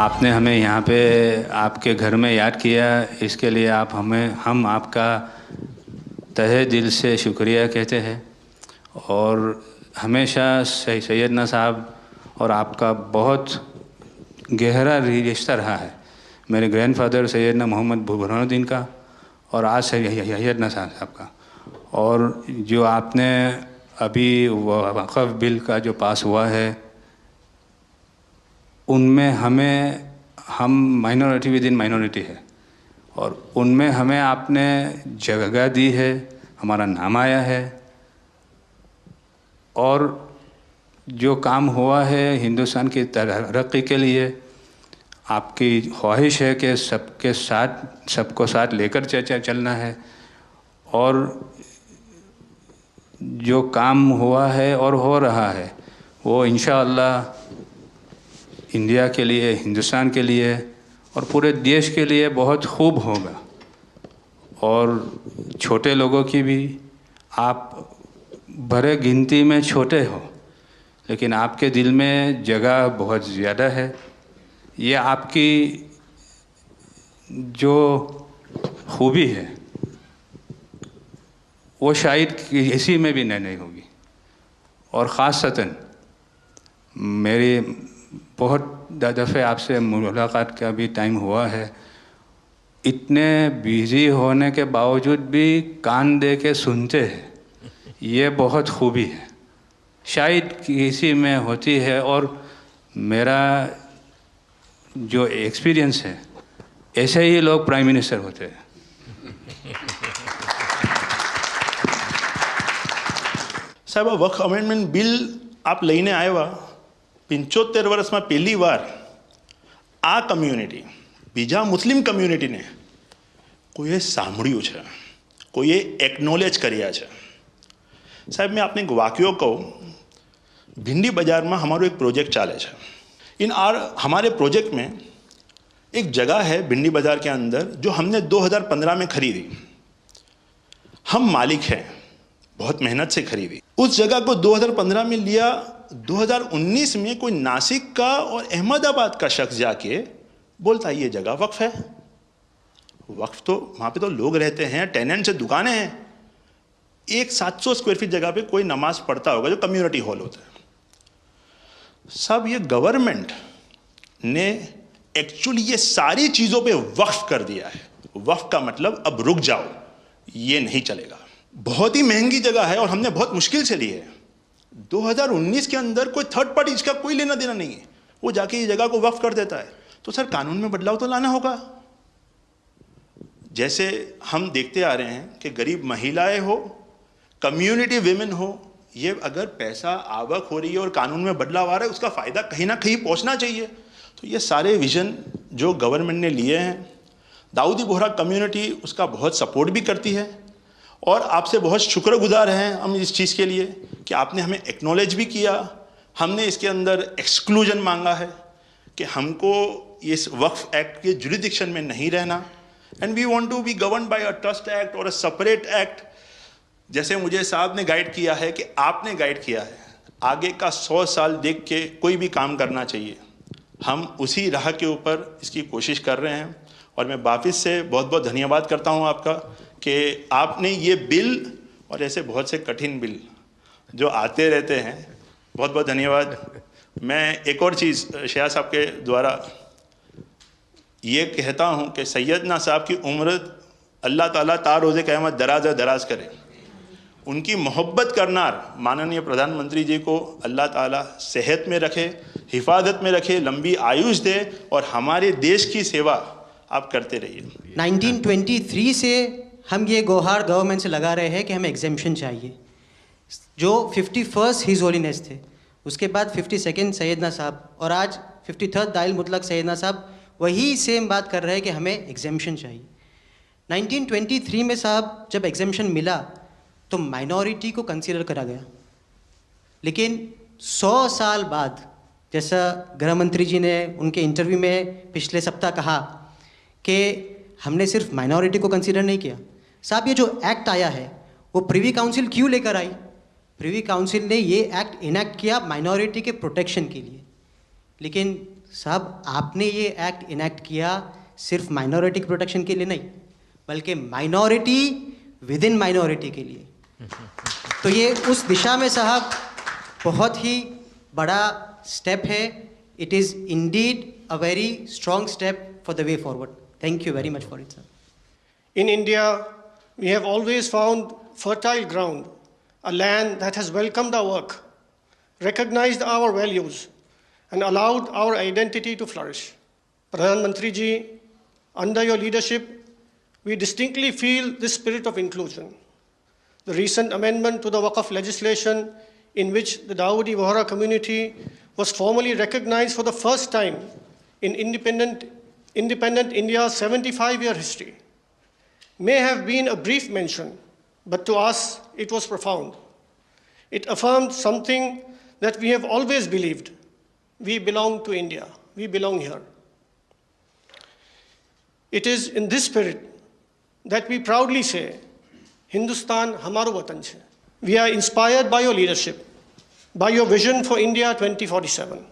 आपने हमें यहाँ पे आपके घर में याद किया, इसके लिए हम आपका तहे दिल से शुक्रिया कहते हैं। और हमेशा सैयदना साहब और आपका बहुत गहरा रिश्ता रहा है। मेरे ग्रैंडफादर सैयदना मोहम्मद बुरहानुद्दीन का और आज सैयदना साहब का। और जो आपने अभी वक़्फ़ बिल का जो पास हुआ है, उनमें हम माइनॉरिटी विद इन माइनॉरिटी है, और उनमें हमें आपने जगह दी है, हमारा नाम आया है। और जो काम हुआ है हिंदुस्तान की तरक्की के लिए, आपकी ख्वाहिश है कि सबको साथ लेकर चलना है। और जो काम हुआ है और हो रहा है वो इंशाअल्लाह इंडिया के लिए, हिंदुस्तान के लिए और पूरे देश के लिए बहुत खूब होगा। और छोटे लोगों की भी, आप भरे गिनती में छोटे हो, लेकिन आपके दिल में जगह बहुत ज़्यादा है। ये आपकी जो खूबी है वो शायद किसी में भी नहीं होगी। और ख़ासतन मेरी बहुत दफ़े आपसे मुलाकात का भी टाइम हुआ है, इतने बिज़ी होने के बावजूद भी कान दे के सुनते हैं, ये बहुत खूबी है, शायद किसी में होती है। और मेरा जो एक्सपीरियंस है, ऐसे ही लोग प्राइम मिनिस्टर होते हैं। સાહેબ, વક્ફ અમેન્ડમેન્ટ બિલ આપ લઈને આવ્યા, 75 વર્ષમાં પહેલી વાર આ કમ્યુનિટી, બીજા મુસ્લિમ કમ્યુનિટીને કોઈએ સાંભળ્યું છે, કોઈએ એકનોલેજ કર્યા છે। સાહેબ, मैं आपने एक वाक्यो कहूँ, भिंडी बाज़ार में हमारो एक प्रोजेक्ट चाले है। हमारे प्रोजेक्ट में एक जगह है भिंडी बाज़ार के अंदर जो हमने 2015 में खरीदी। हम मालिक हैं, बहुत मेहनत से खरीदी। उस जगह को 2015 में लिया, 2019 में कोई नासिक का और अहमदाबाद का शख्स जाके बोलता ये जगह वक्फ है। वक्फ तो वहाँ पे तो लोग रहते हैं, टेनेंट्स से दुकानें हैं। एक 700 स्क्वायर फीट जगह पे कोई नमाज पढ़ता होगा जो कम्युनिटी हॉल होता है। सब ये गवर्नमेंट ने एक्चुअली ये सारी चीज़ों पे वक्फ कर दिया है। वक्फ का मतलब अब रुक जाओ, ये नहीं चलेगा। बहुत ही महंगी जगह है और हमने बहुत मुश्किल से ली है। 2019 के अंदर कोई थर्ड पार्टी, इसका कोई लेना देना नहीं है, वो जाके ये जगह को वक्फ कर देता है। तो सर, कानून में बदलाव तो लाना होगा। जैसे हम देखते आ रहे हैं कि गरीब महिलाएं हो, कम्युनिटी विमेन हो, ये अगर पैसा आवक हो रही है और कानून में बदलाव आ रहा है, उसका फ़ायदा कहीं ना कहीं पहुंचना चाहिए। तो ये सारे विजन जो गवर्नमेंट ने लिए हैं, दाऊदी बोहरा कम्युनिटी उसका बहुत सपोर्ट भी करती है। और आपसे बहुत शुक्रगुजार हैं हम इस चीज़ के लिए कि आपने हमें एक्नॉलेज भी किया। हमने इसके अंदर एक्सक्लूजन मांगा है कि हमको इस वक्फ एक्ट के जुरिडिक्शन में नहीं रहना, and we want to be govern by a trust act और अ सेपरेट एक्ट। जैसे मुझे साहब ने गाइड किया है कि आपने गाइड किया है, आगे का 100 साल देख के कोई भी काम करना चाहिए। हम उसी राह के ऊपर इसकी कोशिश कर रहे हैं। और मैं वापस से बहुत बहुत धन्यवाद करता हूं आपका कि आपने ये बिल और ऐसे बहुत से कठिन बिल जो आते रहते हैं, बहुत बहुत धन्यवाद। मैं एक और चीज़ शाह साहब के द्वारा ये कहता हूं कि सैयदना साहब की उम्र अल्लाह ताला तार रोज़े क़यामत दराज करे। उनकी मोहब्बत करनार माननीय प्रधानमंत्री जी को अल्लाह ताला सेहत में रखे, हिफाजत में रखे, लंबी आयुष दे और हमारे देश की सेवा आप करते रहिए। 1923 से हम ये गुहार गवर्नमेंट से लगा रहे हैं कि हमें एग्जेम्पशन चाहिए। जो 51st हिज होलीनेस थे, उसके बाद 52nd सैयदना साहब और आज 53rd दाइल मुतलक सैयदना साहब वही सेम बात कर रहे हैं कि हमें एग्जेम्पशन चाहिए। 1923 में साहब जब एग्जेम्पशन मिला तो माइनॉरिटी को कंसीडर करा गया, लेकिन 100 साल बाद, जैसा गृह मंत्री जी ने उनके इंटरव्यू में पिछले सप्ताह कहा कि हमने सिर्फ माइनॉरिटी को कंसीडर नहीं किया। साहब, ये जो एक्ट आया है वो प्रिवी काउंसिल क्यों लेकर आई? प्रिवी काउंसिल ने ये एक्ट इनैक्ट किया माइनॉरिटी के प्रोटेक्शन के लिए। लेकिन साहब आपने ये एक्ट इनैक्ट किया सिर्फ माइनॉरिटी के प्रोटेक्शन के लिए नहीं, बल्कि माइनॉरिटी विद इन माइनॉरिटी के लिए। तो ये उस दिशा में साहब बहुत ही बड़ा स्टेप है। It is indeed a very strong step for the way forward. Thank you very much for it sir. In India, we have always found fertile ground, a land that has welcomed our work, recognized our values, and allowed our identity to flourish. Pradhan Mantri ji, under your leadership, we distinctly feel this spirit of inclusion. The recent amendment to the Waqf legislation, in which the Dawoodi Bohra community was formally recognized for the first time in independent India's 75-year history, may have been a brief mention, but to us it was profound. It affirmed something that we have always believed. We belong to India. We belong here. It is in this spirit that we proudly say, Hindustan hamaro watan hai. We are inspired by your leadership, by your vision for India 2047,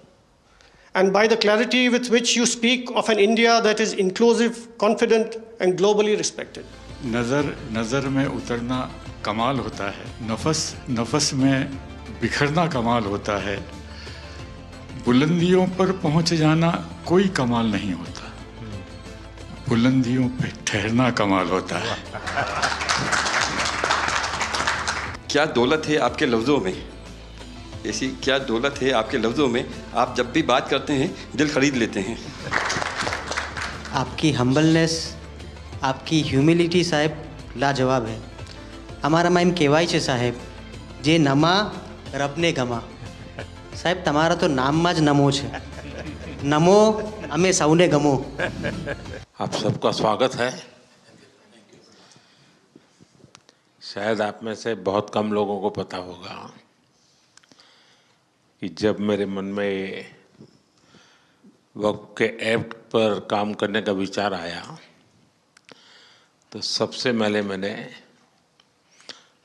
and by the clarity with which you speak of an India that is inclusive, confident, and globally respected. नज़र में उतरना कमाल होता है, नफस में बिखरना कमाल होता है, बुलंदियों पर पहुंच जाना कोई कमाल नहीं होता, बुलंदियों पे ठहरना कमाल होता है। क्या दौलत है आपके लफ्ज़ों में, ऐसी क्या दौलत है आपके लफ्ज़ों में, आप जब भी बात करते हैं दिल खरीद लेते हैं। आपकी हम्बलनेस, आपकी ह्यूमिलिटी साहेब लाजवाब है। हमारा माइम केवाई છે સાહેબ, જે નમા રબને ગમા। સાહેબ તમારા તો નામમાં જ નમો છે, નમો અમે સૌને ગમો। आप सबका स्वागत है। शायद आप में से बहुत कम लोगों को पता होगा कि जब मेरे मन में वक्फ के एक्ट पर काम करने का विचार आया तो सबसे पहले मैंने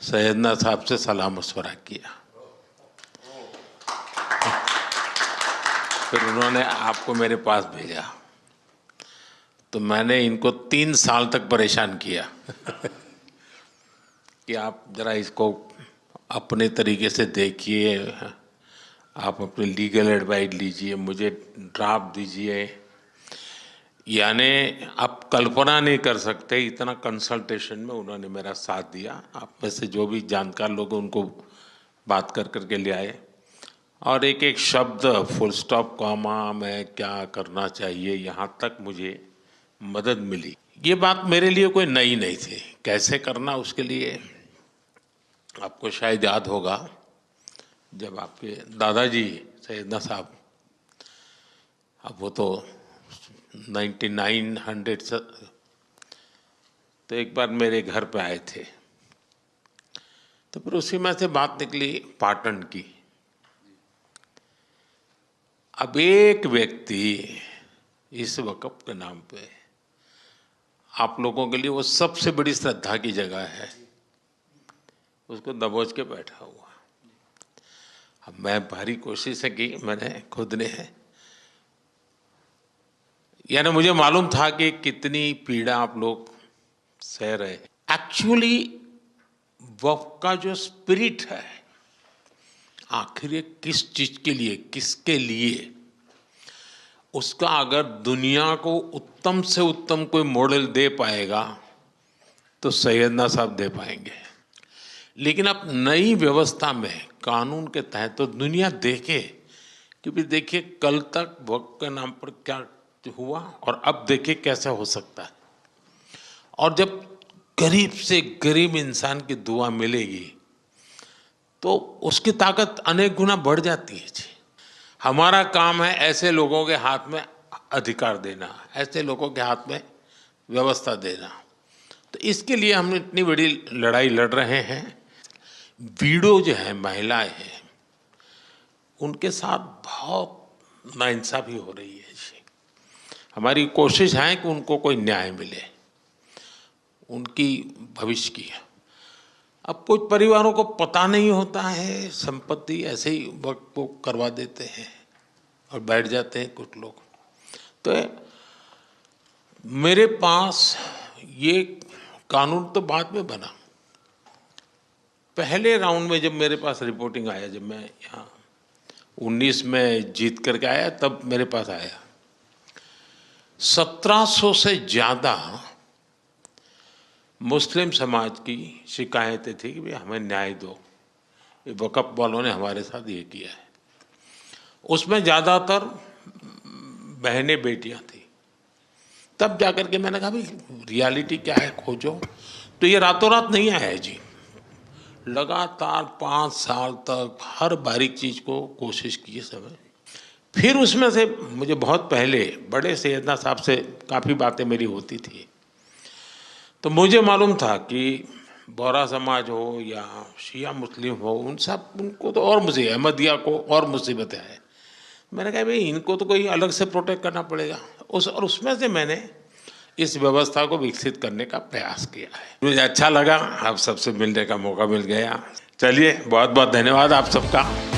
सैयदना साहब से सलाह मशवरा किया, फिर उन्होंने आपको मेरे पास भेजा, तो मैंने इनको 3 साल तक परेशान किया कि आप ज़रा इसको अपने तरीके से देखिए, आप अपनी लीगल एडवाइस लीजिए, मुझे ड्राफ्ट दीजिए। यानी आप कल्पना नहीं कर सकते इतना कंसल्टेशन में उन्होंने मेरा साथ दिया। आप में से जो भी जानकार लोग उनको बात कर करके ले आए, और एक एक शब्द फुल स्टॉप कॉमा में क्या करना चाहिए यहाँ तक मुझे मदद मिली। ये बात मेरे लिए कोई नई नहीं थी, कैसे करना उसके लिए आपको शायद याद होगा जब आपके दादाजी सैयदना साहब, अब वो तो 1900 से, तो एक बार मेरे घर पे आए थे, तो फिर उसी में से बात निकली पाटन की। अब एक व्यक्ति इस वक़्फ़ के नाम पे आप लोगों के लिए वो सबसे बड़ी श्रद्धा की जगह है, उसको दबोच के बैठा हुआ। अब मैं भारी कोशिश की मैंने खुद ने, यानी मुझे मालूम था कि कितनी पीड़ा आप लोग सह रहे हैं। एक्चुअली वक्फ का जो स्पिरिट है, आखिर ये किस चीज के लिए, किसके लिए, उसका अगर दुनिया को उत्तम से उत्तम कोई मॉडल दे पाएगा तो सैयदना साहब दे पाएंगे। लेकिन अब नई व्यवस्था में कानून के तहत तो दुनिया देखे, क्योंकि देखिए कल तक वक्फ के नाम पर क्या हुआ और अब देखिए कैसे हो सकता है। और जब गरीब से गरीब इंसान की दुआ मिलेगी तो उसकी ताकत अनेक गुना बढ़ जाती है जी। हमारा काम है ऐसे लोगों के हाथ में अधिकार देना, ऐसे लोगों के हाथ में व्यवस्था देना। तो इसके लिए हम इतनी बड़ी लड़ाई लड़ रहे हैं। वीडो जो है, महिलाएं हैं, उनके साथ बहुत नाइंसाफी हो रही है जी। हमारी कोशिश है कि उनको कोई न्याय मिले, उनकी भविष्य की। अब कुछ परिवारों को पता नहीं होता है, संपत्ति ऐसे ही वक्त को करवा देते हैं और बैठ जाते हैं कुछ लोग। तो मेरे पास ये कानून तो बाद में बना, पहले राउंड में जब मेरे पास रिपोर्टिंग आया, जब मैं यहाँ 19 में जीत करके आया, तब मेरे पास आया 1700 से ज़्यादा मुस्लिम समाज की शिकायतें थी कि भाई हमें न्याय दो, ये वक़्फ़ वालों ने हमारे साथ ये किया है। उसमें ज़्यादातर बहनें बेटियां थी। तब जाकर के मैंने कहा भाई रियलिटी क्या है, खोजो। तो ये रातों रात नहीं आया है जी, लगातार 5 साल तक हर बारीक चीज़ को कोशिश की समय। फिर उसमें से मुझे बहुत पहले बड़े सैयदना साहब से काफ़ी बातें मेरी होती थी, तो मुझे मालूम था कि बोहरा समाज हो या शिया मुस्लिम हो, उनको तो और मुझे अहमदिया को और मुसीबतें हैं। मैंने कहा भाई इनको तो कोई अलग से प्रोटेक्ट करना पड़ेगा। और उसमें से मैंने इस व्यवस्था को विकसित करने का प्रयास किया है। मुझे अच्छा लगा, आप सबसे मिलने का मौका मिल गया। चलिए, बहुत बहुत धन्यवाद आप सबका।